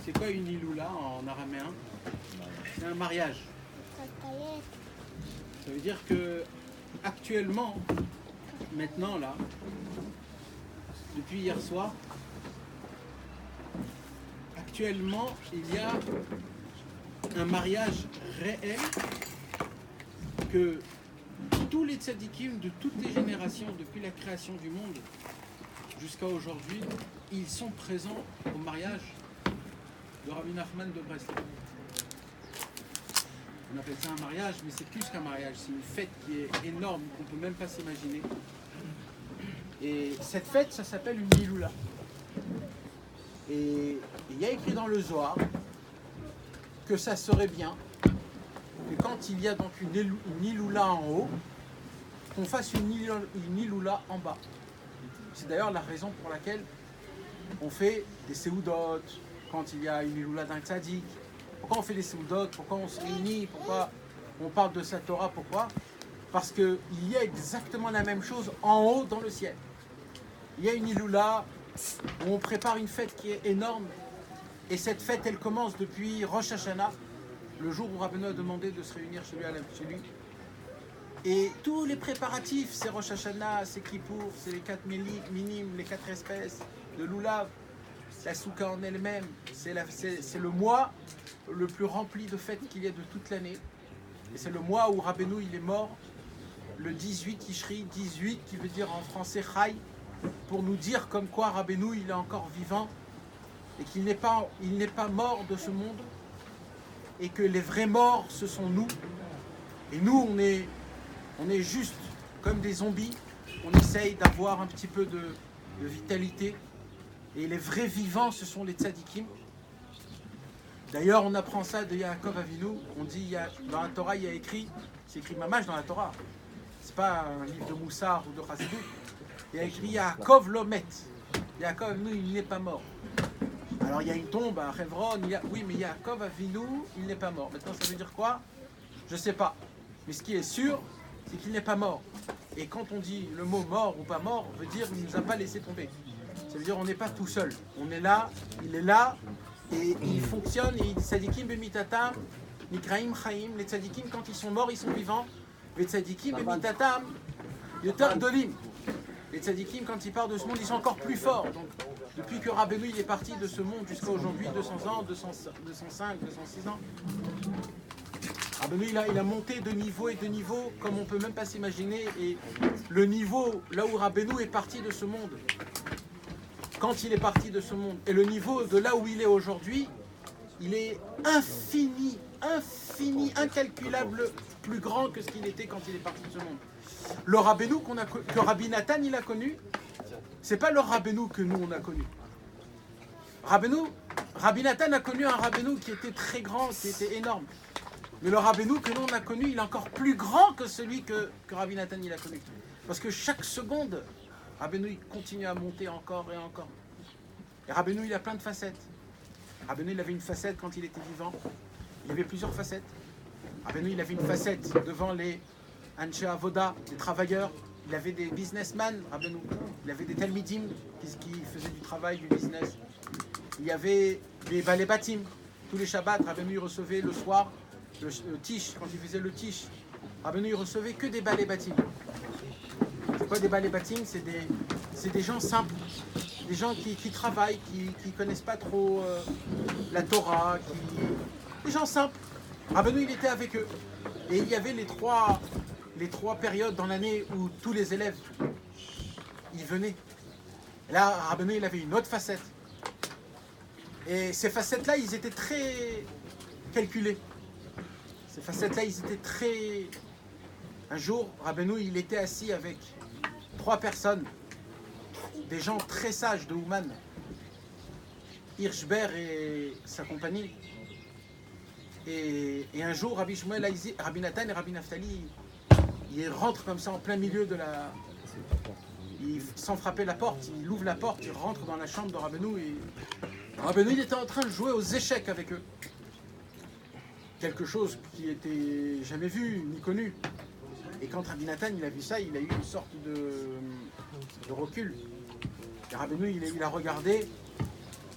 C'est quoi une iloula en araméen? C'est un mariage. Ça veut dire que actuellement, maintenant là, depuis hier soir, actuellement il y a un mariage réel que tous les tzadikim de toutes les générations, depuis la création du monde jusqu'à aujourd'hui, ils sont présents au mariage de Rabbi Nachman de Breslev. On appelle ça un mariage, mais c'est plus qu'un mariage, c'est une fête qui est énorme, qu'on ne peut même pas s'imaginer. Et cette fête, ça s'appelle une Iloula. Et il y a écrit dans le Zohar que ça serait bien que quand il y a donc une Iloula en haut, qu'on fasse une Iloula en bas. C'est d'ailleurs la raison pour laquelle on fait des Seoudot, quand il y a une Iloula d'un tzadik. Pourquoi on fait des Seoudot? Pourquoi on se réunit? Pourquoi on parle de sa Torah? Pourquoi? Parce qu'il y a exactement la même chose en haut dans le ciel. Il y a une Iloula où on prépare une fête qui est énorme. Et cette fête, elle commence depuis Rosh Hashanah, le jour où Rabbeinu a demandé de se réunir chez lui. Et tous les préparatifs, c'est Rosh Hashanah, c'est Kippour, c'est les 4 minimes, les 4 espèces de Lulav, la Souka en elle-même, c'est le mois le plus rempli de fêtes qu'il y a de toute l'année. Et c'est le mois où Rabbeinu il est mort, le 18 Tishri, 18 qui veut dire en français Chai, pour nous dire comme quoi Rabbeinu il est encore vivant et qu'il n'est pas mort de ce monde et que les vrais morts ce sont nous. Et nous on est juste comme des zombies, on essaye d'avoir un petit peu de vitalité. Et les vrais vivants, ce sont les tzadikim. D'ailleurs, on apprend ça de Yaakov Avinu. On dit, dans la Torah, il y a écrit, c'est écrit mamash dans la Torah. C'est pas un livre de Moussar ou de Chassidut. Il y a écrit Yaakov Lomet. Yaakov Avinu, il n'est pas mort. Alors, il y a une tombe à Hebron. Oui, mais Yaakov Avinu, il n'est pas mort. Maintenant, ça veut dire quoi? Je sais pas. Mais ce qui est sûr, c'est qu'il n'est pas mort. Et quand on dit le mot mort ou pas mort, veut dire qu'il ne nous a pas laissé tomber. Ça veut dire on n'est pas tout seul. On est là, il est là, et il fonctionne, et tzadikim bemitatam, nikraim chaim, les tzadikim quand ils sont morts, ils sont vivants. Les tzadikim bemitatam, yotar dolim. Les tzadikim quand ils partent de ce monde, ils sont encore plus forts. Donc, depuis que Rabbeinu il est parti de ce monde jusqu'à aujourd'hui, 200 ans, 205, 206 ans, Rabbeinu il a monté de niveau et de niveau comme on ne peut même pas s'imaginer. Et le niveau, là où Rabbeinu est parti de ce monde, quand il est parti de ce monde, et le niveau de là où il est aujourd'hui, il est infini, incalculable, plus grand que ce qu'il était quand il est parti de ce monde. Le Rabbeinu que Rabbi Nathan il a connu, c'est pas le Rabbeinu que nous on a connu. Rabbi Nathan a connu un Rabbeinu qui était très grand, qui était énorme. Mais le Rabbeinu que nous on a connu, il est encore plus grand que celui que Rabbi Nathan il a connu. Parce que chaque seconde, Rabbeinu il continue à monter encore et encore. Et Rabbeinu il a plein de facettes. Rabbeinu il avait une facette quand il était vivant. Il avait plusieurs facettes. Rabbeinu il avait une facette devant les Anshe Avoda, les travailleurs. Il avait des businessmen, Rabbeinu. Il avait des Talmidim qui faisaient du travail, du business. Il y avait des balais batim. Tous les Shabbats, Rabbeinu il recevait le soir le tish, quand il faisait le tish. Rabbeinu il recevait que des balais batim. C'est quoi des balais batim? C'est des gens simples, des gens qui travaillent, qui connaissent pas trop la Torah, des gens simples. Rabbeinu il était avec eux. Et il y avait les trois périodes dans l'année où tous les élèves ils venaient. Et là, Rabbeinu il avait une autre facette. Et ces facettes-là, ils étaient très calculés. Ces facettes-là, ils étaient très... Un jour, Rabbeinu, il était assis avec 3 personnes, des gens très sages de Ouman, Hirschber et sa compagnie. Et un jour, Rabbi Shmuel, Rabbi Nathan et Rabbi Naftali, ils rentrent comme ça en plein milieu de la... Sans frapper la porte, il ouvre la porte, il rentre dans la chambre de Rabbeinu et Rabbeinu il était en train de jouer aux échecs avec eux. Quelque chose qui était jamais vu ni connu. Et quand Rabbi Nathan il a vu ça, il a eu une sorte de recul. Et Rabbeinu il a regardé,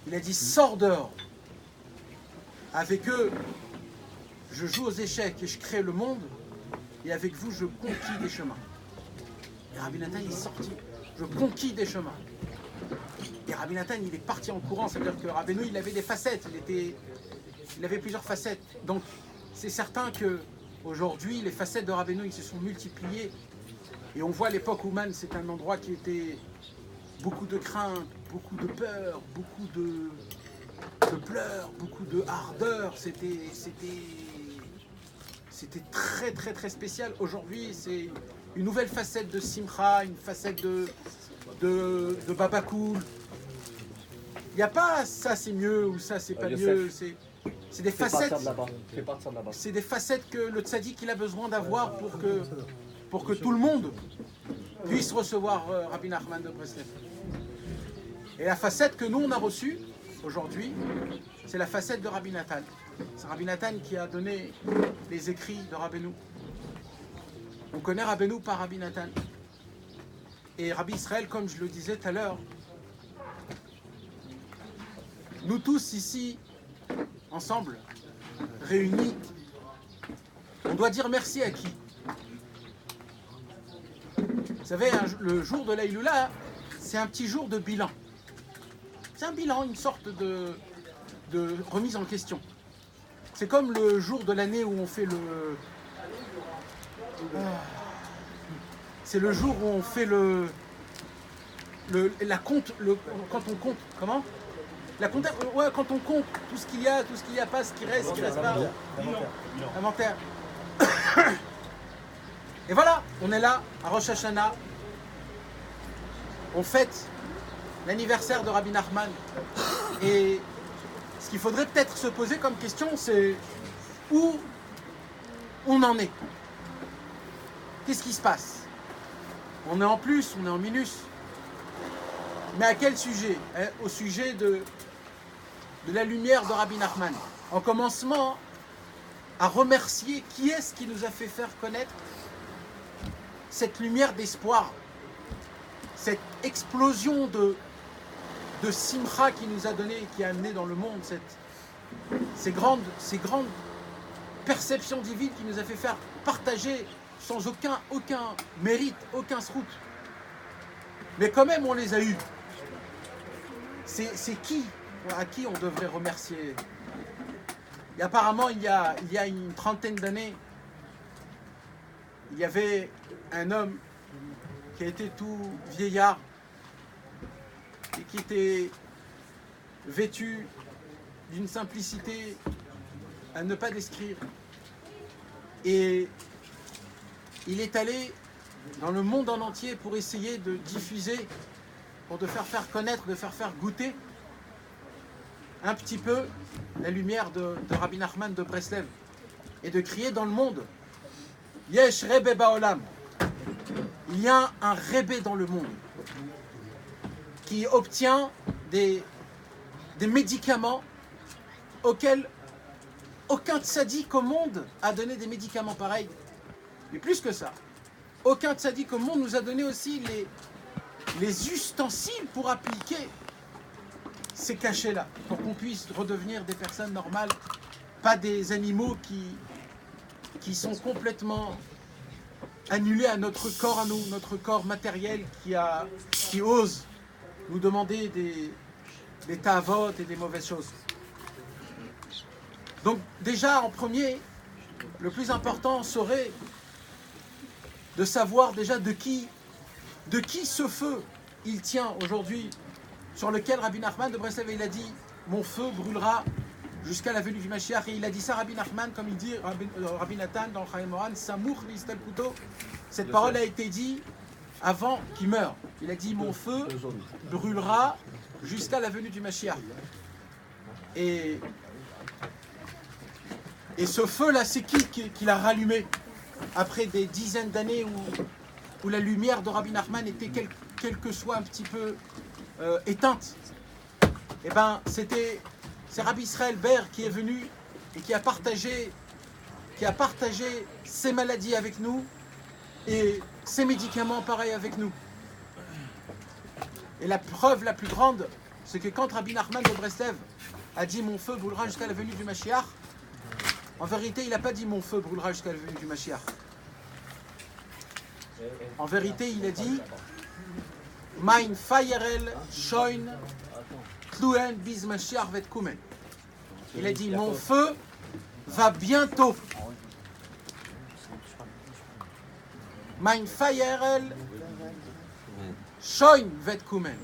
il a dit sors dehors. Avec eux, je joue aux échecs et je crée le monde, et avec vous, je conquis des chemins. Et Rabbi Nathan, il est sorti. Je conquis des chemins. Et Rabbi Nathan, il est parti en courant. Ça veut dire que Rabbeinu, il avait des facettes. Il avait plusieurs facettes. Donc, c'est certain que aujourd'hui, les facettes de Rabbeinu, ils se sont multipliées. Et on voit à l'époque où Man, c'est un endroit qui était beaucoup de crainte, beaucoup de peur, beaucoup de pleurs, beaucoup de ardeur. C'était très très très spécial. Aujourd'hui, c'est une nouvelle facette de Simcha, une facette de Baba Cool. Il n'y a pas ça c'est mieux ou ça c'est pas mieux. C'est des facettes. C'est des facettes que le tzaddik il a besoin d'avoir pour que tout le monde puisse recevoir Rabbi Nachman de Breslev. Et la facette que nous on a reçue aujourd'hui, c'est la facette de Rabbi Nathan. C'est Rabbi Nathan qui a donné les écrits de Rabbeinu. On connaît Rabbeinu par Rabbi Nathan. Et Rabbi Israël, comme je le disais tout à l'heure, nous tous ici, ensemble, réunis, on doit dire merci à qui? Vous savez, le jour de l'Aïloula, c'est un petit jour de bilan. C'est un bilan, une sorte de remise en question. C'est comme le jour de l'année où on fait c'est le jour où on fait quand on compte, comment? Ouais, quand on compte tout ce qu'il y a pas, ce qui reste pas. Inventaire. Et voilà, on est là, à Rosh Hashanah. On fête l'anniversaire de Rabbi Nachman. Et ce qu'il faudrait peut-être se poser comme question, c'est où on en est. Qu'est-ce qui se passe? On est en plus, on est en minus. Mais à quel sujet? Au sujet de la lumière de Rabbi Nachman. En commencement à remercier qui est-ce qui nous a fait faire connaître cette lumière d'espoir, cette explosion de simcha qui nous a donné, qui a amené dans le monde ces grandes perceptions divines qui nous a fait faire partager sans aucun mérite, aucun srout. Mais quand même on les a eus. C'est qui, à qui on devrait remercier? Et apparemment il y a une trentaine d'années, il y avait un homme qui a été tout vieillard et qui était vêtu d'une simplicité à ne pas décrire. Et il est allé dans le monde en entier pour essayer de diffuser, pour de faire connaître, de faire goûter un petit peu la lumière de Rabbi Nachman de Breslev et de crier dans le monde Yesh Rebbe Baolam. Il y a un Rebbe dans le monde qui obtient des médicaments auxquels aucun tzaddik au monde a donné des médicaments pareils. Mais plus que ça, aucun tzaddik au monde nous a donné aussi les ustensiles pour appliquer ces cachets-là, pour qu'on puisse redevenir des personnes normales, pas des animaux qui sont complètement annulés à notre corps, à nous, notre corps matériel qui ose nous demander des ta'avot et des mauvaises choses. Donc déjà en premier, le plus important serait de savoir déjà de qui ce feu il tient aujourd'hui, sur lequel Rabbi Nachman de Breslev il a dit mon feu brûlera jusqu'à la venue du Mashiach. Et il a dit ça Rabbi Nachman, comme il dit Rabbi Nathan dans le Chaim Moran, Samour l'Istel Kuto. Cette parole a été dite avant qu'il meure. Il a dit mon feu brûlera jusqu'à la venue du Mashiach. Et ce feu-là, c'est qui l'a rallumé après des dizaines d'années où la lumière de Rabbi Nachman était quelque soit un petit peu éteinte. Et ben c'est Rabbi Israël Ber qui est venu et qui a partagé ses maladies avec nous et ses médicaments pareil avec nous. Et la preuve la plus grande, c'est que quand Rabbi Nachman de Breslev a dit mon feu brûlera jusqu'à la venue du Mashiach. En vérité, il n'a pas dit mon feu brûlera jusqu'à la venue du Mashiach. En vérité, il a dit Mein Feierel Schoin Kluen bis Mashiach vet kumen. Il a dit mon feu va bientôt. Mein Feierel Schoin vet kumen.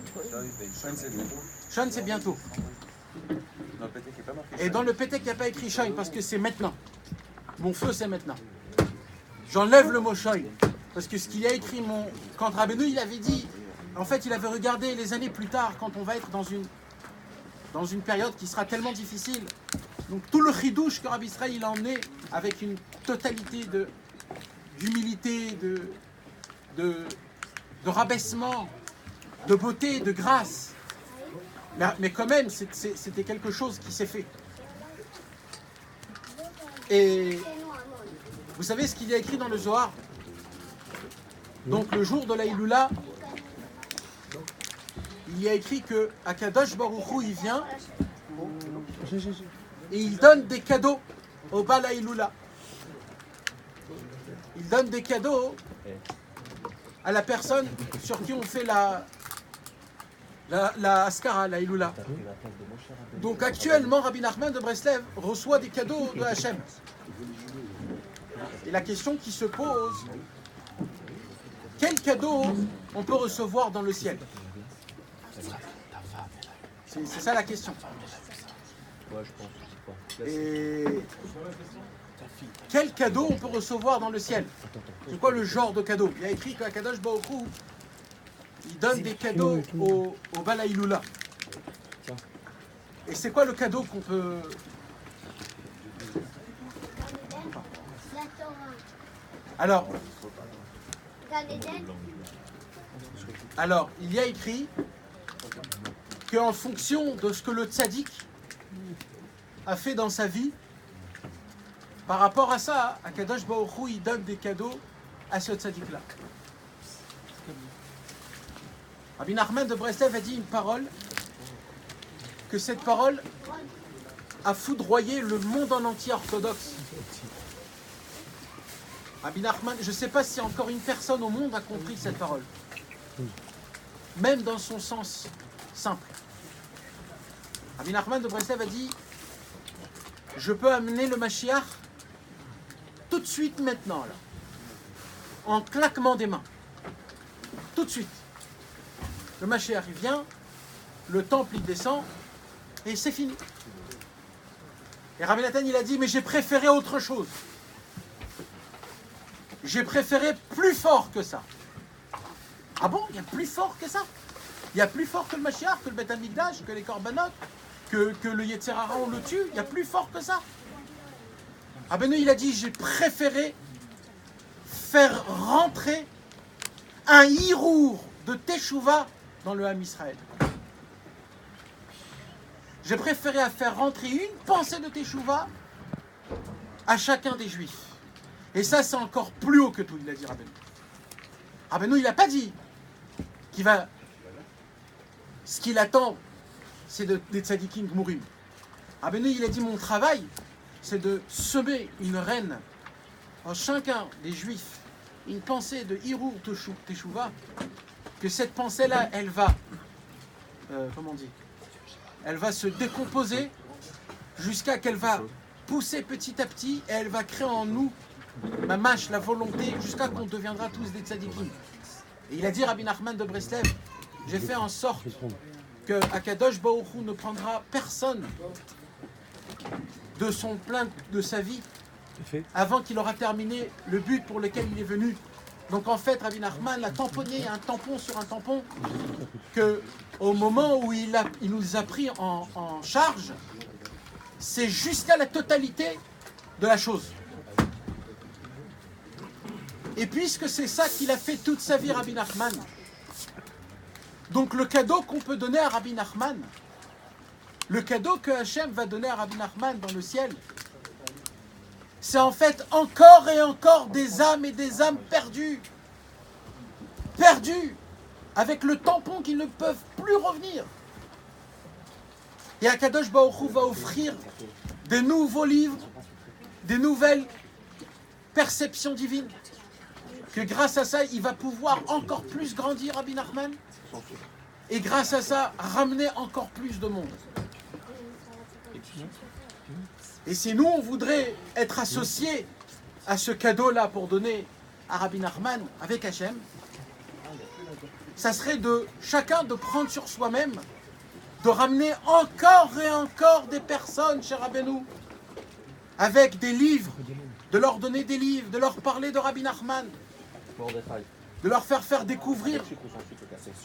Schoin c'est bientôt. Et dans le Pétek, il n'y a pas écrit Shoin parce que c'est maintenant. Mon feu, c'est maintenant. J'enlève le mot Shoin parce que ce qu'il a écrit, quand Rabbeinu, il avait dit, en fait, il avait regardé les années plus tard, quand on va être dans une période qui sera tellement difficile. Donc tout le chidouche que Rabbi Israël il a emmené avec une totalité d'humilité, de rabaissement, de beauté, de grâce. Mais quand même, c'était quelque chose qui s'est fait. Et vous savez ce qu'il y a écrit dans le Zohar? Donc le jour de la Iloula, il y a écrit que Akadosh Baruch Hu, il vient et il donne des cadeaux au Bal Iloula. Il donne des cadeaux à la personne sur qui on fait la Askara, la Iloula. Donc actuellement, Rabbi Nachman de Breslev reçoit des cadeaux de Hachem. Et la question qui se pose, quel cadeau on peut recevoir dans le ciel? C'est ça la question. Et quel cadeau on peut recevoir dans le ciel? C'est quoi le genre de cadeau? Il y a écrit qu'Akadosh Baruch Hu, il donne des cadeaux au Bal Iloula. Et c'est quoi le cadeau qu'on peut... Alors, il y a écrit qu'en fonction de ce que le tzaddik a fait dans sa vie, par rapport à ça, Akadosh Baruch Hu, il donne des cadeaux à ce tzaddik-là. Rabbi Nachman de Breslev a dit une parole, que cette parole a foudroyé le monde en entier orthodoxe. Rabbi Nachman, je ne sais pas si encore une personne au monde a compris cette parole, même dans son sens simple. Rabbi Nachman de Breslev a dit, je peux amener le Mashiach tout de suite maintenant, là, en claquement des mains, tout de suite. Le Mashiach il vient, le temple il descend, et c'est fini. Et Rabbi Nathan il a dit, mais j'ai préféré autre chose. J'ai préféré plus fort que ça. Ah bon, il y a plus fort que ça? Il y a plus fort que le Mashiach, que le Beth Amikdash, que les Korbanot, que le Yetzer Hara on le tue? Il y a plus fort que ça? Rabbeinu il a dit, j'ai préféré faire rentrer un hirour de Teshuvah dans le Ham Israël. J'ai préféré faire rentrer une pensée de Teshuvah à chacun des Juifs. Et ça, c'est encore plus haut que tout, il a dit Rabbeinu. Rabbeinu, il n'a pas dit qu'il va... Ce qu'il attend, c'est des tzadikim gmourim. Rabbeinu, il a dit, mon travail, c'est de semer une reine en chacun des Juifs, une pensée de Hirour Teshuvah, que cette pensée-là, elle va... comment on dit? Elle va se décomposer jusqu'à qu'elle va pousser petit à petit et elle va créer en nous ma mâche, la volonté, jusqu'à qu'on deviendra tous des tzadikim. Et il a dit, Rabbi Nachman de Breslev, j'ai fait en sorte que Akadosh Baruch Hu ne prendra personne de son plein de sa vie avant qu'il aura terminé le but pour lequel il est venu. Donc en fait, Rabbi Nachman a tamponné un tampon sur un tampon que au moment où il nous a pris en charge, c'est jusqu'à la totalité de la chose. Et puisque c'est ça qu'il a fait toute sa vie, Rabbi Nachman, donc le cadeau qu'on peut donner à Rabbi Nachman, le cadeau que Hachem va donner à Rabbi Nachman dans le ciel, c'est en fait encore et encore des âmes et des âmes perdues. Perdues, avec le tampon qui ne peuvent plus revenir. Et Akadosh Baruch Hu va offrir des nouveaux livres, des nouvelles perceptions divines. Que grâce à ça, il va pouvoir encore plus grandir, Rabbi Nachman. Et grâce à ça, ramener encore plus de monde. Et si nous, on voudrait être associés à ce cadeau-là pour donner à Rabbi Nachman avec Hachem, ça serait de chacun de prendre sur soi-même, de ramener encore et encore des personnes chez Rabbeinu, avec des livres, de leur donner des livres, de leur parler de Rabbi Nachman, de leur faire découvrir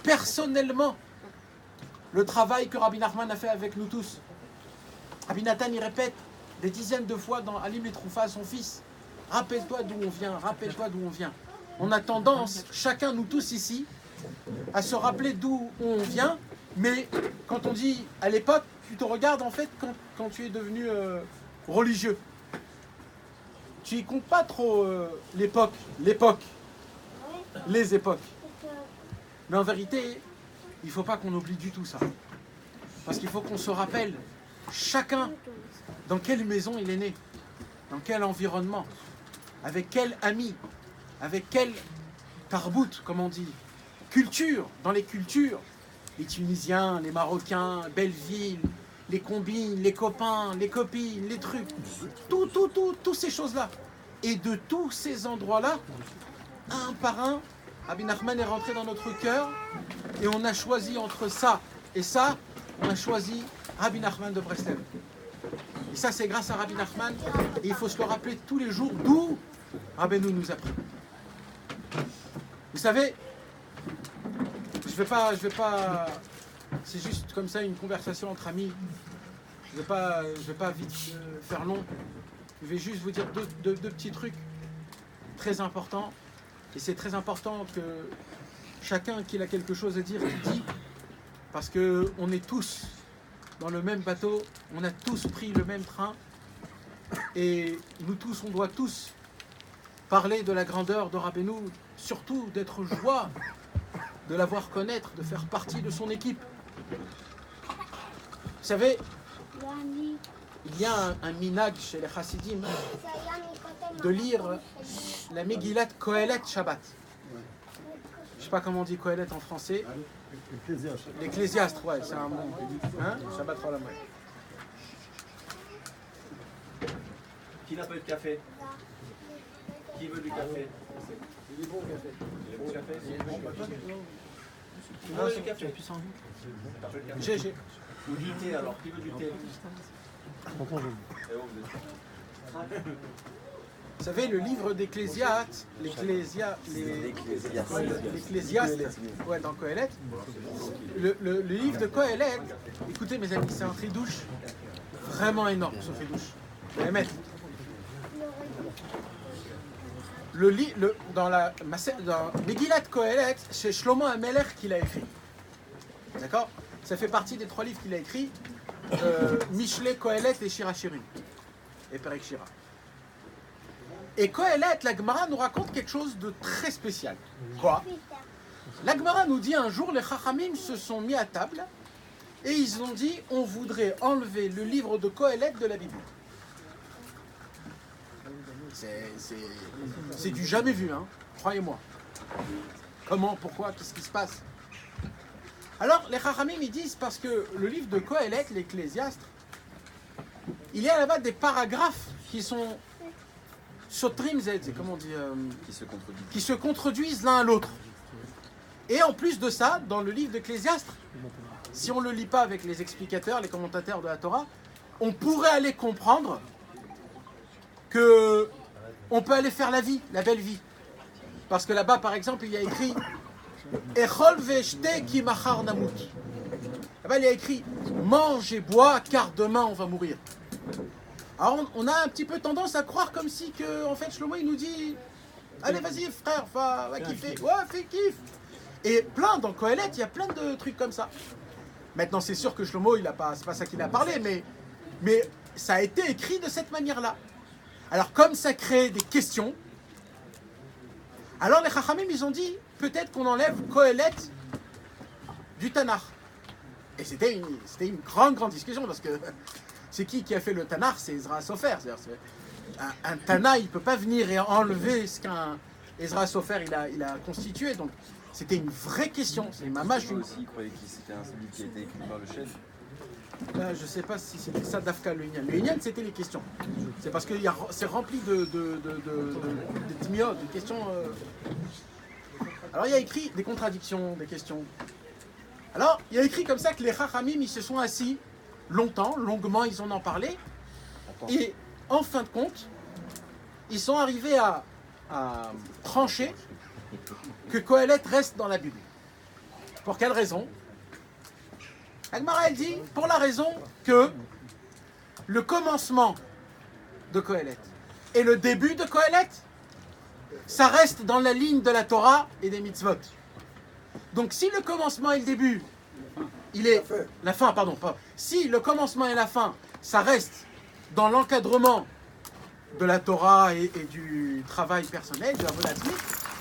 personnellement le travail que Rabbi Nachman a fait avec nous tous. Rabbi Nathan, il répète des dizaines de fois dans Alim et Troufa à son fils, rappelle-toi d'où on vient, rappelle-toi d'où on vient. On a tendance, chacun, nous tous ici, à se rappeler d'où on vient, mais quand on dit à l'époque, tu te regardes en fait quand tu es devenu religieux. Tu y comptes pas trop l'époque, les époques. Mais en vérité, il ne faut pas qu'on oublie du tout ça. Parce qu'il faut qu'on se rappelle, chacun, dans quelle maison il est né, dans quel environnement, avec quel ami, avec quel tarbout, comme on dit, culture, dans les cultures, les Tunisiens, les Marocains, Belleville, les combines, les copains, les copines, les trucs, toutes ces choses-là. Et de tous ces endroits-là, un par un, Rabbi Nachman est rentré dans notre cœur et on a choisi entre ça et ça, on a choisi Rabbi Nachman de Breslev. Et ça, c'est grâce à Rabbi Nachman. Et il faut se le rappeler tous les jours d'où Rabbeinu nous a pris. Vous savez, je vais pas, c'est juste comme ça une conversation entre amis. Je vais pas vite faire long. Je vais juste vous dire deux petits trucs très importants. Et c'est très important que chacun qui a quelque chose à dire, dit, parce qu'on est tous dans le même bateau, on a tous pris le même train, et nous tous, on doit tous parler de la grandeur de Rabbeinu, surtout d'être joie de l'avoir connaître, de faire partie de son équipe. Vous savez, il y a un minag chez les Chassidim de lire la Megillat Kohelet Shabbat. Je ne sais pas comment on dit Kohelet en français. L'Ecclésiaste, ouais, c'est un mot. Hein? Shabbat Rolam, ouais. Qui n'a pas eu de café? Qui veut du café? Il est bon le café. Il est bon le café? Il est bon le café. Non, le café. J'ai. Ou du thé alors, qui veut du thé? Vous savez, le livre d'Ecclésiaste, l'Ecclésiaste, ouais, dans Kohelet, le livre de Kohelet, écoutez mes amis, c'est un tridouche vraiment énorme, ce tridouche. Vous allez mettre. Dans Megillat Kohelet, c'est Shlomo Amelech qui l'a écrit. D'accord? Ça fait partie des 3 livres qu'il a écrits, Mishlei, Kohelet et Shira Shirim. Et Perek Shira. Et Kohelet, la Gemara nous raconte quelque chose de très spécial. Quoi? La Gemara nous dit un jour, les Chachamim se sont mis à table et ils ont dit, on voudrait enlever le livre de Kohelet de la Bible. C'est du jamais vu, hein, croyez-moi. Comment, pourquoi, qu'est-ce qui se passe? Alors, les Chachamim, ils disent, parce que le livre de Kohelet, l'Ecclésiaste, il y a là-bas des paragraphes qui sont Sotrim Z, c'est comment on dit qui se contredisent l'un à l'autre. Et en plus de ça, dans le livre d'Ecclésiaste, si on ne le lit pas avec les explicateurs, les commentateurs de la Torah, on pourrait aller comprendre que on peut aller faire la vie, la belle vie. Parce que là-bas, par exemple, il y a écrit Echol ve'shte ki machar namut. Là-bas, il y a écrit mange et bois, car demain on va mourir. Alors, on a un petit peu tendance à croire comme si que, en fait, Shlomo, il nous dit allez, vas-y, frère, va kiffer. Ouais, fais kiff. Et plein, dans Kohelet, il y a plein de trucs comme ça. Maintenant, c'est sûr que Shlomo, c'est pas ça qu'il a parlé, mais ça a été écrit de cette manière-là. Alors, comme ça crée des questions, alors les Chachamim, ils ont dit, peut-être qu'on enlève Kohelet du Tanakh. Et c'était une grande discussion, parce que c'est qui a fait le Tanakh? C'est Ezra Sofer. Un Tana, il ne peut pas venir et enlever ce qu'un Ezra Sofer il a constitué. Donc c'était une vraie question. C'est Mamash. Moi aussi, il croyait que c'était un livre qui a été écrit par le chef. Ben, je ne sais pas si c'était ça d'Afka le Inyan. Le Inyan, c'était les questions. C'est parce que c'est rempli de timios, de questions. Alors il y a écrit des contradictions, des questions. Alors il y a écrit comme ça que les Chachamim, ils se sont assis longuement, ils en ont parlé. Et en fin de compte, ils sont arrivés à trancher que Kohelet reste dans la Bible. Pour quelle raison? La Gemara, elle dit, pour la raison que le commencement de Kohelet et le début de Kohelet, ça reste dans la ligne de la Torah et des mitzvot. Donc si le commencement et le début, la fin, pardon. Si le commencement et la fin, ça reste dans l'encadrement de la Torah et du travail personnel, du avodat atzmi,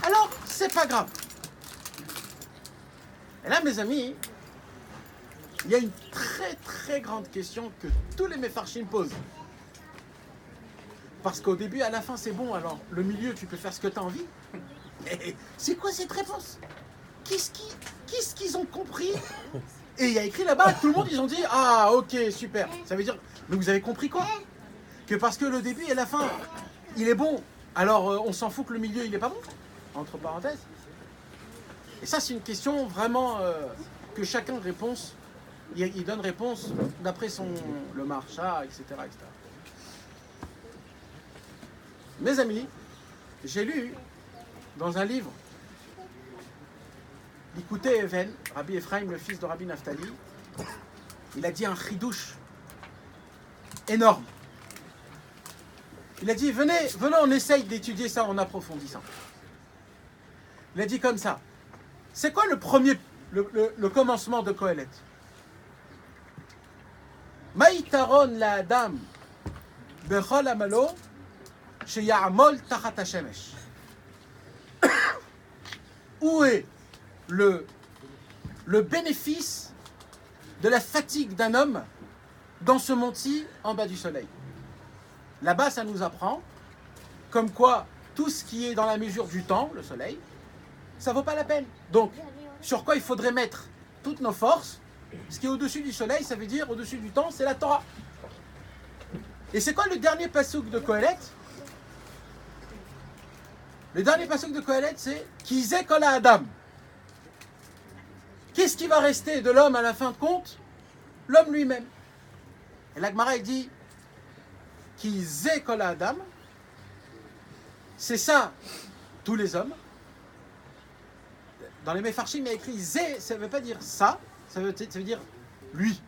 alors c'est pas grave. Et là, mes amis, il y a une très grande question que tous les Mefarshim posent. Parce qu'au début, à la fin, c'est bon. Alors, le milieu, tu peux faire ce que tu as envie. Et c'est quoi cette réponse? Qu'est-ce qu'ils ont compris? Et il y a écrit là-bas, tout le monde, ils ont dit, ah, ok, super. Ça veut dire, mais vous avez compris quoi? Que parce que le début et la fin, il est bon. Alors, on s'en fout que le milieu, il est pas bon? Entre parenthèses. Et ça, c'est une question vraiment que chacun réponse. Il donne réponse d'après le marcha, etc., etc. Mes amis, j'ai lu dans un livre L'écouter Even, Rabbi Ephraim, le fils de Rabbi Naftali, il a dit un chidouche énorme. Il a dit, venez, on essaye d'étudier ça en approfondissant. Il a dit comme ça. C'est quoi le commencement de Kohelet? Maïtaron la Adam bechol amalo sheya'amol tachat hashemesh. Où est le bénéfice de la fatigue d'un homme dans ce monde-ci en bas du soleil? Là-bas, ça nous apprend comme quoi tout ce qui est dans la mesure du temps, le soleil, ça vaut pas la peine. Donc, sur quoi il faudrait mettre toutes nos forces? Ce qui est au-dessus du soleil, ça veut dire au-dessus du temps, c'est la Torah. Et c'est quoi le dernier passouk de Kohelet? Le dernier passouk de Kohelet, c'est Kizeh kol ha'adam. Qu'est-ce qui va rester de l'homme à la fin de compte? L'homme lui-même. Et la Gemara, elle dit Kizeh kol ha'adam. C'est ça, tous les hommes. Dans les Mefarshim, il y a écrit Zé, ça ne veut pas dire ça, ça veut dire lui.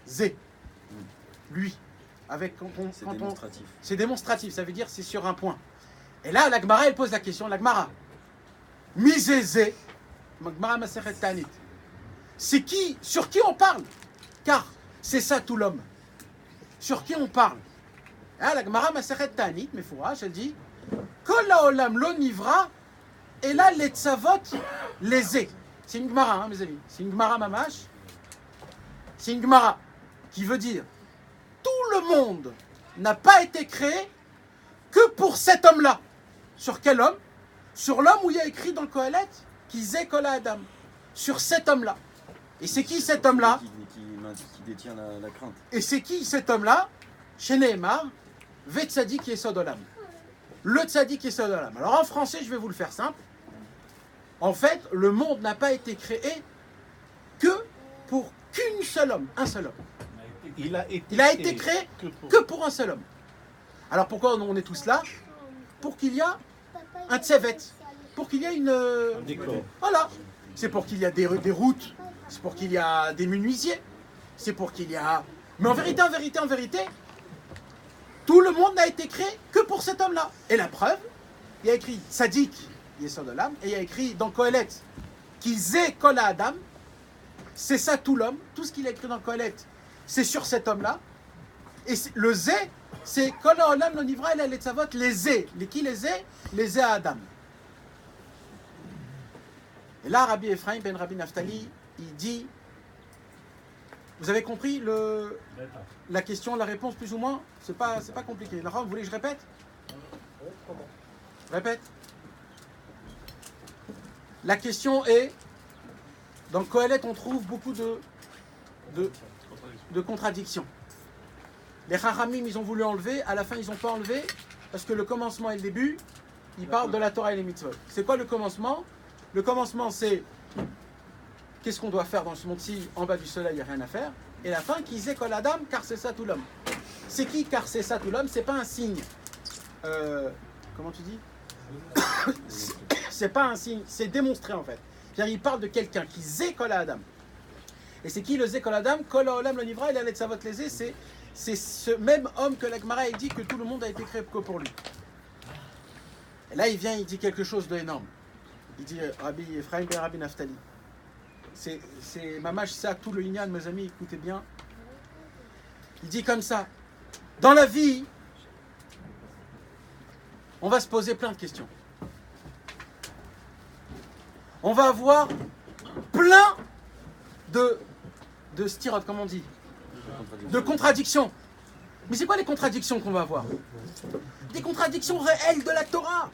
Zé. Lui. C'est démonstratif. C'est démonstratif, ça veut dire c'est sur un point. Et là, la Gemara, elle pose la question, la Gemara. Misé, Gemara Masechet Ta'anit. C'est qui, sur qui on parle? Car c'est ça tout l'homme. Sur qui on parle? Ah, la Gemara Masechet Ta'anit, mais Fourash, elle dit Kol ha'olam lo nivra, et là, les tzavot, les é. C'est une Gemara, hein, mes amis. C'est une Gemara mamash. C'est une Gemara qui veut dire tout le monde n'a pas été créé que pour cet homme-là. Sur quel homme? Sur l'homme où il y a écrit dans le Kohelet Kizeh kol ha'adam. Sur cet homme-là. Et c'est qui cet homme-là? Qui détient la crainte. Et c'est qui cet homme-là? Chez Nehemar, Ve tzadik yesod olam. Le tzadik yesod olam. Alors en français, je vais vous le faire simple. En fait, le monde n'a pas été créé que pour qu'un seul homme, un seul homme. Il a été créé que pour un seul homme. Alors pourquoi on est tous là? Pour qu'il y ait un tsevet, pour qu'il y ait une... décor. Voilà. C'est pour qu'il y ait des routes, c'est pour qu'il y ait des menuisiers, c'est pour qu'il y a... Mais en vérité, tout le monde n'a été créé que pour cet homme-là. Et la preuve, il y a écrit Tzadik Yesod Olam, et il y a écrit dans Kohelet Kizeh kol ha'adam. C'est ça tout l'homme, tout ce qu'il a écrit dans Kohelet, c'est sur cet homme-là. Et le Zé, c'est Kol ha'olam lo nivra ela letzavot, les Zé. Les Zé? Les Zé à Adam. Et là, Rabbi Ephraim ben Rabbi Naftali, il dit Vous avez compris la question, la réponse plus ou moins? C'est pas compliqué. Laurent, vous voulez que je répète? Répète. La question est, dans Qohélet, on trouve beaucoup de contradictions. Les Chachamim, ils ont voulu enlever, à la fin, ils n'ont pas enlevé, parce que le commencement et le début, ils parlent de la Torah et les mitzvot. C'est quoi le commencement? Le commencement, c'est qu'est-ce qu'on doit faire dans ce monde-ci, en bas du soleil, il n'y a rien à faire. Et la fin, qui kol Adam, car c'est ça tout l'homme. C'est qui, car c'est ça tout l'homme? C'est pas un signe. Comment tu dis? C'est pas un signe, c'est démontré en fait. C'est-à-dire, il parle de quelqu'un qui kol Adam. Et c'est qui le kol Adam? Kol Olam le Nivra, il a Savot Lésé, c'est ce même homme que la Gemara dit que tout le monde a été créé que pour lui. Et là, il vient, il dit quelque chose d'énorme. Il dit Rabbi Ephraim ben Rabbi Naftali. C'est Mamash, ça, tout le Inyan, mes amis, écoutez bien. Il dit comme ça. Dans la vie, on va se poser plein de questions. On va avoir plein de styrotes, comme on dit, de contradictions. Mais c'est quoi les contradictions qu'on va avoir? Des contradictions réelles de la Torah.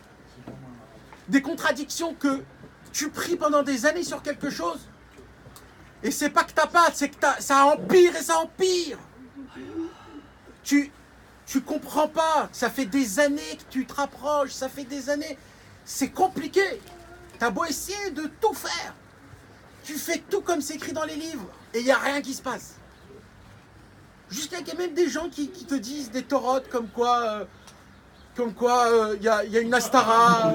Des contradictions que tu pries pendant des années sur quelque chose et c'est pas que t'as pas, c'est que ça empire et ça empire. Tu comprends pas, ça fait des années que tu te rapproches, ça fait des années. C'est compliqué. T'as beau essayer de tout faire. Tu fais tout comme c'est écrit dans les livres et il n'y a rien qui se passe. Jusqu'à qu'il y a même des gens qui te disent des torotes comme quoi il y a une Astara.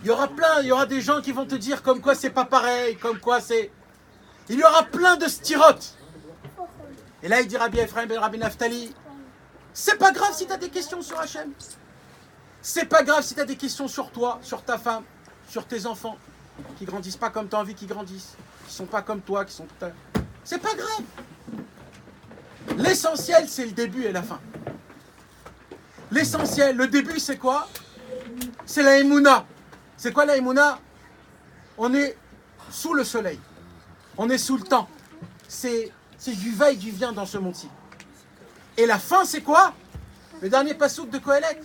Il y aura des gens qui vont te dire comme quoi c'est pas pareil, comme quoi c'est... Il y aura plein de styrotes. Et là il dit Rabbi Ephraim ben Rabbi Naftali, c'est pas grave si tu as des questions sur Hachem. C'est pas grave si tu as des questions sur toi, sur ta femme, sur tes enfants, qui grandissent pas comme tu as envie qu'ils grandissent, qui sont pas comme toi, qui sont... C'est pas grave. L'essentiel, c'est le début et la fin. L'essentiel, le début, c'est quoi? C'est la Emouna. C'est quoi la Emouna? On est sous le soleil. On est sous le temps. C'est du va et du vient dans ce monde-ci. Et la fin, c'est quoi? Le dernier passouk de Qohélet.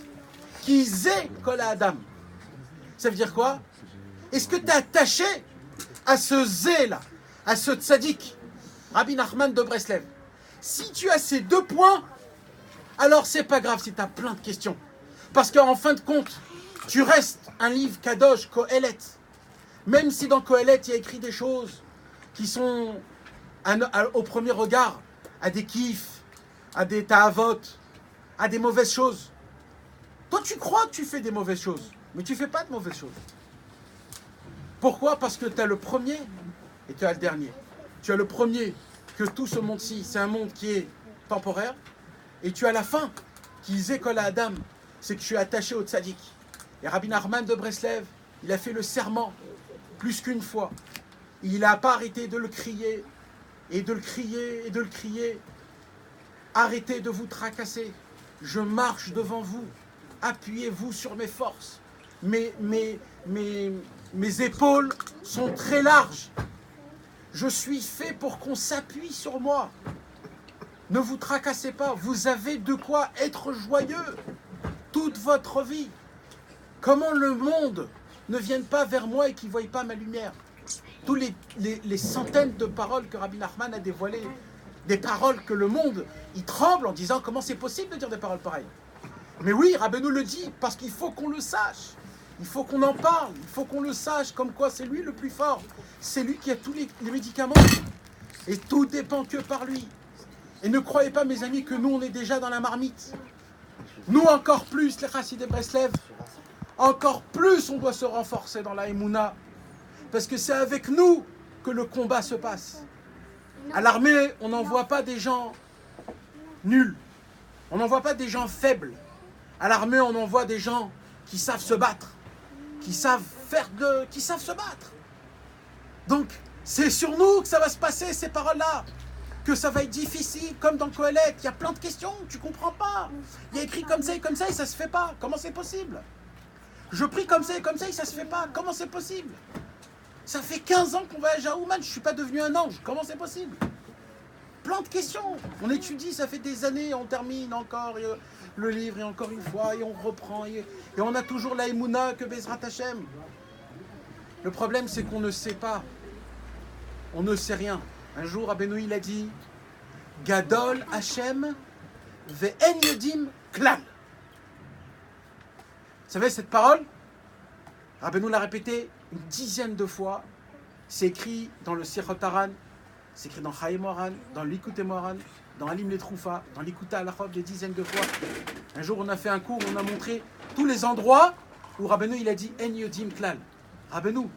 Qui kol Adam. Ça veut dire quoi? Est-ce que tu es attaché à ce zé-là, à ce tzaddik, Rabbi Nachman de Breslev? Si tu as ces deux points, alors c'est pas grave si tu as plein de questions. Parce qu'en fin de compte, tu restes un livre Kadosh, Qohélet. Même si dans Qohélet, il y a écrit des choses qui sont, au premier regard, à des kiffs, à des ta'avot, à des mauvaises choses. Toi, tu crois que tu fais des mauvaises choses, mais tu fais pas de mauvaises choses. Pourquoi? Parce que tu as le premier et tu as le dernier. Tu as le premier, que tout ce monde-ci, c'est un monde qui est temporaire. Et tu as la fin, qui kol Adam, c'est que tu es attaché au tzaddik. Et Rabbi Nachman de Breslev, il a fait le serment plus qu'une fois. Il n'a pas arrêté de le crier, et de le crier, et de le crier. Arrêtez de vous tracasser. Je marche devant vous. Appuyez-vous sur mes forces. Mes épaules sont très larges. Je suis fait pour qu'on s'appuie sur moi. Ne vous tracassez pas. Vous avez de quoi être joyeux toute votre vie. Comment le monde ne vienne pas vers moi et qu'il ne voie pas ma lumière? Tous les centaines de paroles que Rabbi Nachman a dévoilées, des paroles que le monde, il tremble en disant comment c'est possible de dire des paroles pareilles. Mais oui, Rabbeinu le dit, parce qu'il faut qu'on le sache. Il faut qu'on en parle, il faut qu'on le sache, comme quoi c'est lui le plus fort. C'est lui qui a tous les médicaments. Et tout dépend que par lui. Et ne croyez pas, mes amis, que nous, on est déjà dans la marmite. Nous, encore plus, les Chassidei Breslev, encore plus, on doit se renforcer dans la Emouna. Parce que c'est avec nous que le combat se passe. À l'armée, on n'envoie pas des gens nuls. On n'envoie pas des gens faibles. À l'armée, on envoie des gens qui savent se battre, qui savent se battre. Donc, c'est sur nous que ça va se passer, ces paroles-là. Que ça va être difficile, comme dans Qohélet. Il y a plein de questions, tu comprends pas. Il y a écrit comme ça et ça se fait pas. Comment c'est possible? Je prie comme ça et ça se fait pas. Comment c'est possible? Ça fait 15 ans qu'on voyage à Ouman, je suis pas devenu un ange. Comment c'est possible? Plein de questions. On étudie, ça fait des années, on termine encore le livre et encore une fois, et on reprend, et on a toujours la Emouna que Bezrat Hashem. Le problème, c'est qu'on ne sait pas. On ne sait rien. Un jour, Rabbeinu, il a dit Gadol Hashem ve'en yodim klal. Vous savez cette parole? Rabbeinu l'a répété une dizaine de fois. C'est écrit dans le Sichot Haran, c'est écrit dans Chaim Moharan, dans l'Ikouté Moharan, dans Alim les Troufa, dans l'Ikouta Alachot, des dizaines de fois. Un jour, on a fait un cours où on a montré tous les endroits où Rabbeinu il a dit En yodim klal. Rabbeinu,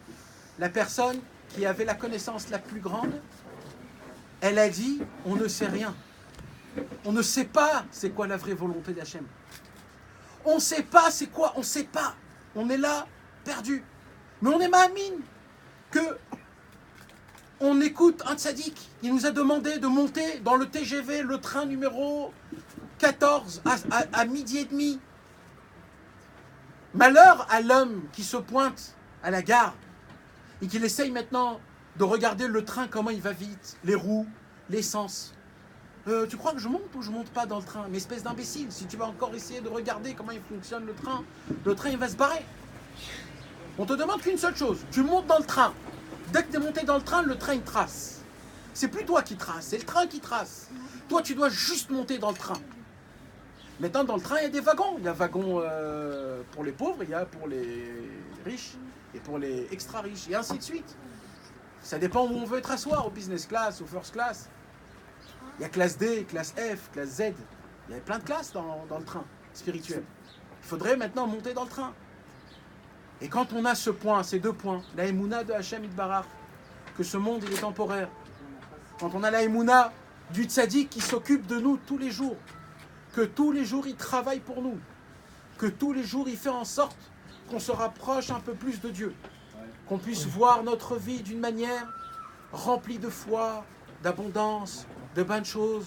la personne qui avait la connaissance la plus grande, elle a dit on ne sait rien. On ne sait pas c'est quoi la vraie volonté d'Hachem. On ne sait pas c'est quoi, on ne sait pas. On est là, perdu. Mais on est ma'amine que on écoute un tzaddik. Il nous a demandé de monter dans le TGV, le train numéro 14 à midi et demi. Malheur à l'homme qui se pointe à la gare et qu'il essaye maintenant de regarder le train, comment il va vite, les roues, l'essence. Tu crois que je monte ou je monte pas dans le train? Mais espèce d'imbécile, si tu vas encore essayer de regarder comment il fonctionne le train il va se barrer. On te demande qu'une seule chose, tu montes dans le train. Dès que tu es monté dans le train il trace. C'est plus toi qui trace, c'est le train qui trace. Toi, tu dois juste monter dans le train. Maintenant, dans le train, il y a des wagons. Il y a wagon pour les pauvres, il y a pour les riches et pour les extra riches, et ainsi de suite. Ça dépend où on veut être asseoir, au business class, au first class. Il y a classe D, classe F, classe Z. Il y a plein de classes dans le train spirituel. Il faudrait maintenant monter dans le train. Et quand on a ce point, ces deux points, la Emouna de Hachem Yitbarach, que ce monde il est temporaire, quand on a la Emouna du tzaddik qui s'occupe de nous tous les jours, que tous les jours il travaille pour nous, que tous les jours il fait en sorte qu'on se rapproche un peu plus de Dieu, qu'on puisse voir notre vie d'une manière remplie de foi, d'abondance, de bonnes choses,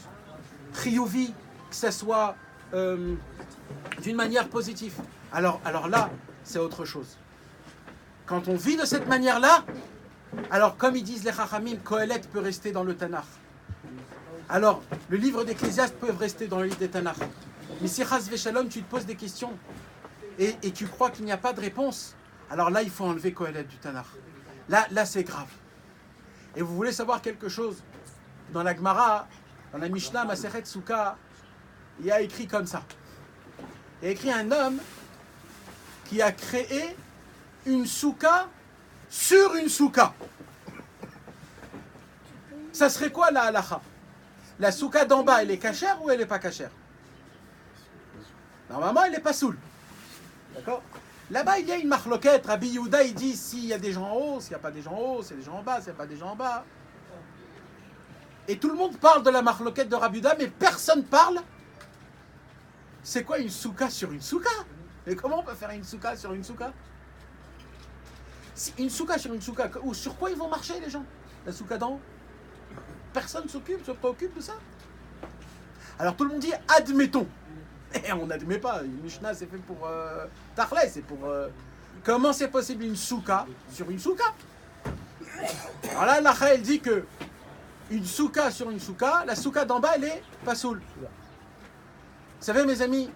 triovi, que ça soit d'une manière positive. Alors là, c'est autre chose. Quand on vit de cette manière-là, alors comme ils disent les Chachamim, Kohelet peut rester dans le Tanakh. Alors, le livre d'Ecclésiaste peut rester dans le livre des Tanakh. Mais si Chas Veshalom, tu te poses des questions et tu crois qu'il n'y a pas de réponse, alors là, il faut enlever Kohelet du Tanakh. Là, c'est grave. Et vous voulez savoir quelque chose? Dans la Gemara, dans la Mishnah Masechet Souka, il y a écrit comme ça. Il y a écrit un homme qui a créé une souka sur une souka. Ça serait quoi la halacha? La souka d'en bas, elle est cachère ou elle n'est pas cachère? Normalement, elle n'est pas soule. D'accord? Là-bas, il y a une marloquette. Rabbi Yehuda, il dit s'il y a des gens en haut, s'il n'y a pas des gens en haut, s'il y a des gens en bas, s'il n'y a pas des gens en bas. Et tout le monde parle de la marloquette de Rabbi Yehuda, mais personne parle. C'est quoi une souka sur une souka? Mais comment on peut faire une souka sur une souka? Une souka sur une souka, ou sur quoi ils vont marcher les gens? La souka d'en haut? Personne se préoccupe de ça. Alors tout le monde dit admettons. Et on n'admet pas. Une Mishnah c'est fait pour Tachlé, c'est pour. Comment c'est possible une souka sur une souka? Alors là, l'Acha elle dit que une souka sur une souka, la souka d'en bas elle est pas soule. Vous savez mes amis,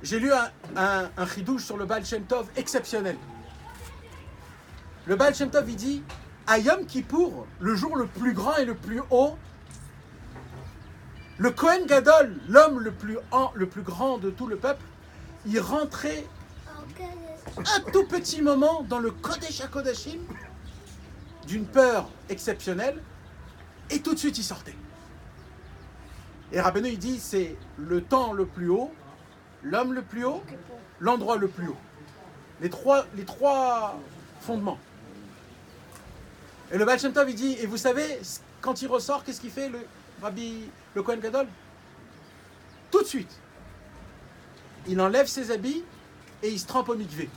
j'ai lu un chidouche sur le Baal Shem Tov exceptionnel. Le Baal Shem Tov il dit à Yom Kippour, le jour le plus grand et le plus haut, le Kohen Gadol, l'homme le plus grand de tout le peuple, il rentrait un tout petit moment dans le Kodesh HaKodashim d'une peur exceptionnelle et tout de suite il sortait. Et Rabbeinu il dit c'est le temps le plus haut, l'homme le plus haut, l'endroit le plus haut. Les trois fondements. Et le Baal Shem Tov il dit, et vous savez, quand il ressort, qu'est-ce qu'il fait le Kohen Gadol? Tout de suite, il enlève ses habits et il se trempe au mikvé.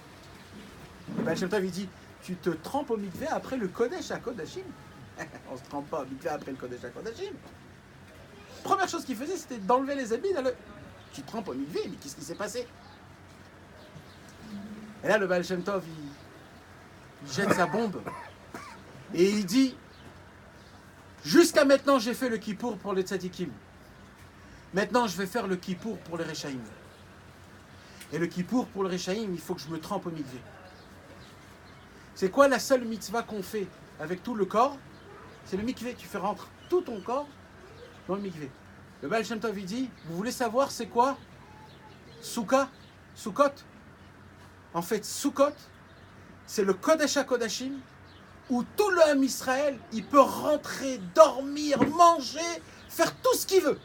Le Baal Shem Tov il dit, tu te trempes au mikvé après le Kodesh HaKodashim? On se trempe pas au mikvé après le Kodesh HaKodashim. Première chose qu'il faisait, c'était d'enlever les habits. Tu te trempes au mikvé, mais qu'est-ce qui s'est passé? Et là, le Baal Shem Tov, il jette sa bombe. Et il dit, jusqu'à maintenant, j'ai fait le kippour pour les tzadikim. Maintenant, je vais faire le kippour pour les Rechaïm. Et le kippour pour le Rechaïm, il faut que je me trempe au mikvé. C'est quoi la seule mitzvah qu'on fait avec tout le corps? C'est le mikvé. Tu fais rentrer tout ton corps dans le mikvé. Le Baal Shem Tov, il dit, vous voulez savoir c'est quoi Souka, Soukot. En fait, Soukot, c'est le Kodesh HaKodashim où tout le Ham Israël, il peut rentrer, dormir, manger, faire tout ce qu'il veut.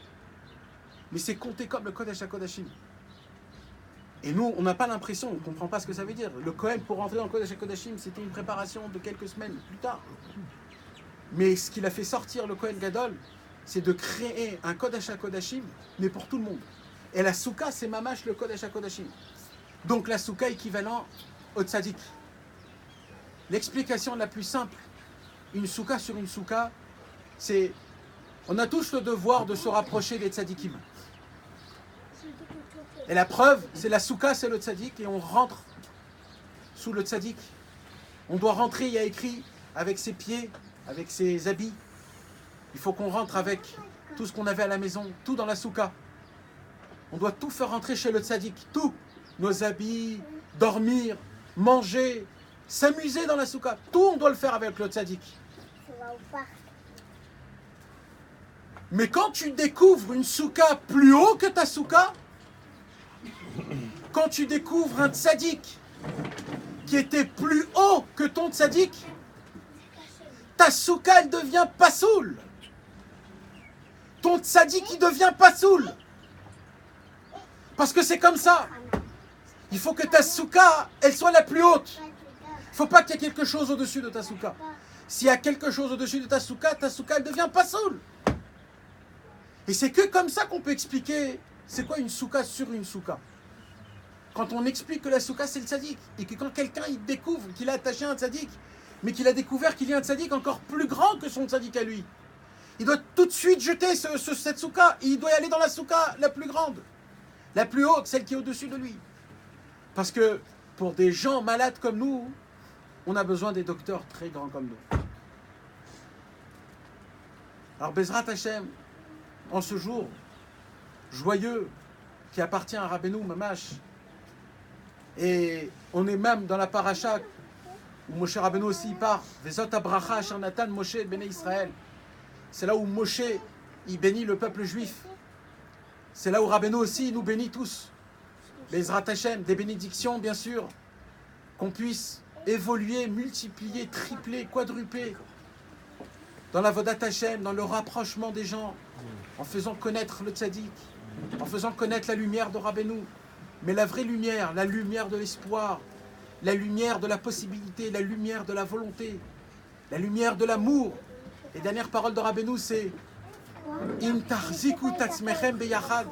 Mais c'est compté comme le Kodesh HaKodashim. Et nous, on n'a pas l'impression, on ne comprend pas ce que ça veut dire. Le Kohen, pour rentrer dans le Kodesh HaKodashim, c'était une préparation de quelques semaines plus tard. Mais ce qu'il a fait sortir le Kohen Gadol, c'est de créer un Kodesh HaKodashim, mais pour tout le monde. Et la Souka, c'est mamash le Kodesh HaKodashim. Donc la Souka équivalent au Tzadik. L'explication la plus simple, une Souka sur une Souka, c'est... On a tous le devoir de se rapprocher des Tzadikim. Et la preuve, c'est la Souka, c'est le Tzadik, et on rentre sous le Tzadik. On doit rentrer, il y a écrit, avec ses pieds, avec ses habits. Il faut qu'on rentre avec tout ce qu'on avait à la maison, tout dans la Souka. On doit tout faire rentrer chez le Tzadik, tout. Nos habits, dormir, manger, s'amuser dans la Souka. Tout, on doit le faire avec le Tzadik. Mais quand tu découvres une Souka plus haut que ta Souka, quand tu découvres un Tzadik qui était plus haut que ton Tzadik, ta Souka, elle devient Pasoul. Ton Tzadik, il devient Pasoul. Parce que c'est comme ça. Il faut que ta Souka, elle soit la plus haute. Il ne faut pas qu'il y ait quelque chose au-dessus de ta Souka. S'il y a quelque chose au-dessus de ta Souka, elle devient Pasoul. Et c'est que comme ça qu'on peut expliquer c'est quoi une Souka sur une Souka. Quand on explique que la Souka, c'est le Tzadik. Et que quand quelqu'un il découvre qu'il a attaché un Tzadik, mais qu'il a découvert qu'il y a un Tzadik encore plus grand que son Tzadik à lui, il doit tout de suite jeter cette Souka. Et il doit y aller dans la Souka la plus grande. La plus haute, celle qui est au-dessus de lui. Parce que pour des gens malades comme nous, on a besoin des docteurs très grands comme nous. Alors Bezrat Hashem, en ce jour joyeux qui appartient à Rabbeinu Mamash, et on est même dans la paracha où Moshe Rabbeinu aussi part, Vezot Abracha Asher Natan Moshe et Bnei Israël. C'est là où Moshe il bénit le peuple juif. C'est là où Rabbeinu aussi il nous bénit tous. Bezrat Hashem, des bénédictions bien sûr, qu'on puisse évoluer, multiplier, tripler, quadrupler dans la Vodat Hashem, dans le rapprochement des gens, en faisant connaître le tzaddik, en faisant connaître la lumière de Rabbeinu. Mais la vraie lumière, la lumière de l'espoir, la lumière de la possibilité, la lumière de la volonté, la lumière de l'amour. Les dernières paroles de Rabbeinu, c'est In tarziku tatzmechem beyachad,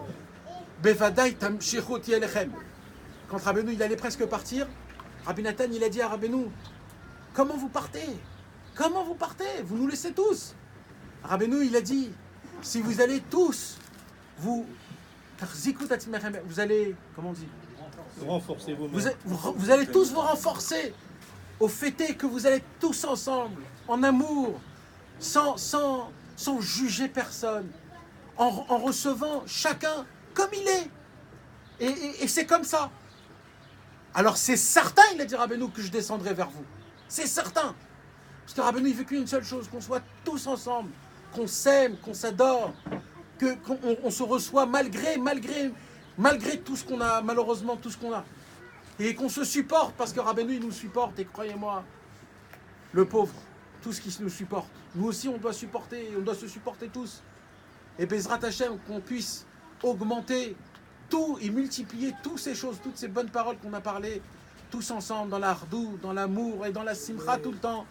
bevadai tamshichu tielechem. Quand Rabbeinu il allait presque partir, Rabbi Nathan il a dit à Rabbeinu, comment vous partez? Comment vous partez? Vous nous laissez tous. Rabbeinu il a dit, si vous allez tous, vous allez, comment on dit? Renforcez vous allez tous vous renforcer au fait que vous allez tous ensemble, en amour, sans juger personne, en recevant chacun comme il est. Et c'est comme ça. Alors c'est certain, il a dit Rabbeinu, que je descendrai vers vous. C'est certain. Parce que Rabbeinu, il veut qu'une seule chose, qu'on soit tous ensemble, qu'on s'aime, qu'on s'adore, qu'on se reçoit malgré tout ce qu'on a, malheureusement tout ce qu'on a. Et qu'on se supporte, parce que Rabbeinu, il nous supporte, et croyez-moi, le pauvre, tout ce qui nous supporte. Nous aussi, on doit se supporter tous. Et Bezrat Hashem, qu'on puisse augmenter tout et multiplier toutes ces choses, toutes ces bonnes paroles qu'on a parlé, tous ensemble, dans l'ardou, dans l'amour et dans la simcha tout le temps.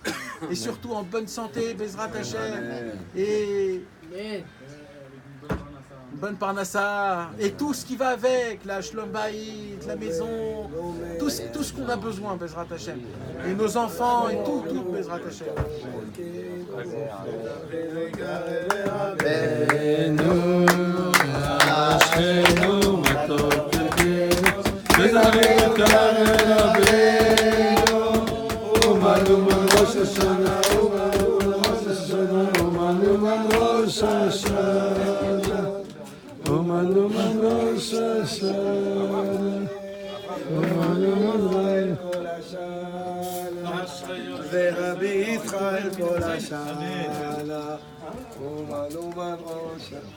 Et surtout en bonne santé, Bezrat Hashem. Et une bonne parnassa. Et tout ce qui va avec, la shlom bayit, la maison, tout ce qu'on a besoin, Bezrat Hashem. Et nos enfants, et tout, Bezrat Hashem. Rabbeinu, Rosh Hashanah. Oman Rosh Hashanah. Oman kol Hashanah. ורבי יצחק כל השנה. Oman Rosh Hashanah.